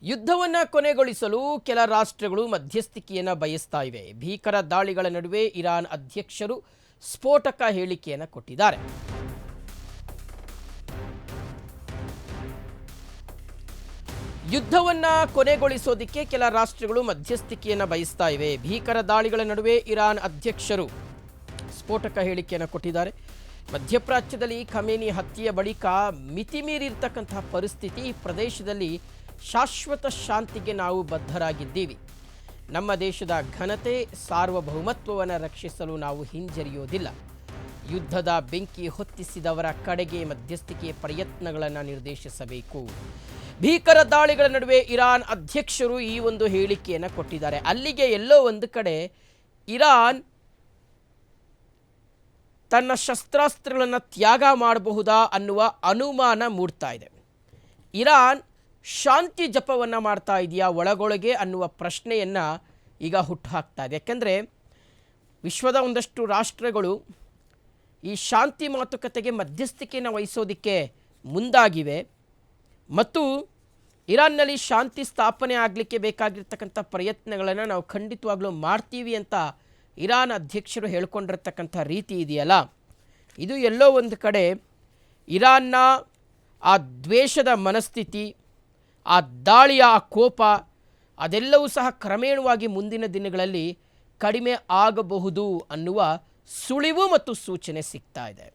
ಯುದ್ಧವನ್ನು ಕೊನೆಗೊಳಿಸಲು ಕೆಲ ರಾಷ್ಟ್ರಗಳು ಮಧ್ಯಸ್ಥಿಕೆಯನ್ನು ಬಯಸ್ತಾ ಇವೆ. ಭೀಕರ ದಾಳಿಗಳ ನಡುವೆ ಇರಾನ್ ಅಧ್ಯಕ್ಷರು ಸ್ಫೋಟಕ ಹೇಳಿಕೆಯನ್ನು ಕೊಟ್ಟಿದ್ದಾರೆ. ಯುದ್ಧವನ್ನು ಕೊನೆಗೊಳಿಸೋದಕ್ಕೆ ಕೆಲ ರಾಷ್ಟ್ರಗಳು ಮಧ್ಯಸ್ಥಿಕೆಯನ್ನು ಬಯಸ್ತಾ ಇವೆ. ಭೀಕರ ದಾಳಿಗಳ ನಡುವೆ ಇರಾನ್ ಅಧ್ಯಕ್ಷರು ಸ್ಫೋಟಕ ಹೇಳಿಕೆಯನ್ನು ಕೊಟ್ಟಿದ್ದಾರೆ. ಮಧ್ಯಪ್ರಾಚ್ಯದಲ್ಲಿ ಖಮೇನಿ ಹತ್ಯೆಯ ಬಳಿಕ ಮಿತಿಮೀರಿರ್ತಕ್ಕಂತಹ ಪರಿಸ್ಥಿತಿ, ಈ ಪ್ರದೇಶದಲ್ಲಿ ಶಾಶ್ವತ ಶಾಂತಿಗೆ ನಾವು ಬದ್ಧರಾಗಿದ್ದೀವಿ. ನಮ್ಮ ದೇಶದ ಘನತೆ, ಸಾರ್ವಭೌಮತ್ವವನ್ನು ರಕ್ಷಿಸಲು ನಾವು ಹಿಂಜರಿಯೋದಿಲ್ಲ. ಯುದ್ಧದ ಬೆಂಕಿ ಹೊತ್ತಿಸಿದವರ ಕಡೆಗೆ ಮಧ್ಯಸ್ಥಿಕೆ ಪ್ರಯತ್ನಗಳನ್ನು ನಿರ್ದೇಶಿಸಬೇಕು. ಭೀಕರ ದಾಳಿಗಳ ನಡುವೆ ಇರಾನ್ ಅಧ್ಯಕ್ಷರು ಈ ಒಂದು ಹೇಳಿಕೆಯನ್ನು ಕೊಟ್ಟಿದ್ದಾರೆ. ಅಲ್ಲಿಗೆ ಎಲ್ಲೋ ಒಂದು ಕಡೆ ಇರಾನ್ ತನ್ನ ಶಸ್ತ್ರಾಸ್ತ್ರಗಳನ್ನು ತ್ಯಾಗ ಮಾಡಬಹುದಾ ಅನ್ನುವ ಅನುಮಾನ ಮೂಡ್ತಾ ಇದೆ. ಇರಾನ್ ಶಾಂತಿ ಜಪವನ್ನು ಮಾಡ್ತಾ ಇದೆಯಾ ಒಳಗೊಳಗೆ ಅನ್ನುವ ಪ್ರಶ್ನೆಯನ್ನು ಈಗ ಹುಟ್ಟುಹಾಕ್ತಾ ಇದೆ. ಯಾಕೆಂದರೆ ವಿಶ್ವದ ಒಂದಷ್ಟು ರಾಷ್ಟ್ರಗಳು ಈ ಶಾಂತಿ ಮಾತುಕತೆಗೆ ಮಧ್ಯಸ್ಥಿಕೆಯನ್ನು ವಹಿಸೋದಕ್ಕೆ ಮುಂದಾಗಿವೆ ಮತ್ತು ಇರಾನ್ನಲ್ಲಿ ಶಾಂತಿ ಸ್ಥಾಪನೆ ಆಗಲಿಕ್ಕೆ ಬೇಕಾಗಿರ್ತಕ್ಕಂಥ ಪ್ರಯತ್ನಗಳನ್ನು ನಾವು ಖಂಡಿತವಾಗ್ಲೂ ಮಾಡ್ತೀವಿ ಅಂತ ಇರಾನ್ ಅಧ್ಯಕ್ಷರು ಹೇಳ್ಕೊಂಡಿರ್ತಕ್ಕಂಥ ರೀತಿ ಇದೆಯಲ್ಲ, ಇದು ಎಲ್ಲೋ ಒಂದು ಕಡೆ ಇರಾನ್ನ ಆ ದ್ವೇಷದ ಮನಸ್ಥಿತಿ, ಆ ದಾಳಿಯ ಆ ಕೋಪ, ಅದೆಲ್ಲವೂ ಸಹ ಕ್ರಮೇಣವಾಗಿ ಮುಂದಿನ ದಿನಗಳಲ್ಲಿ ಕಡಿಮೆ ಆಗಬಹುದು ಅನ್ನುವ ಸುಳಿವು ಮತ್ತು ಸೂಚನೆ ಸಿಗ್ತಾ ಇದೆ.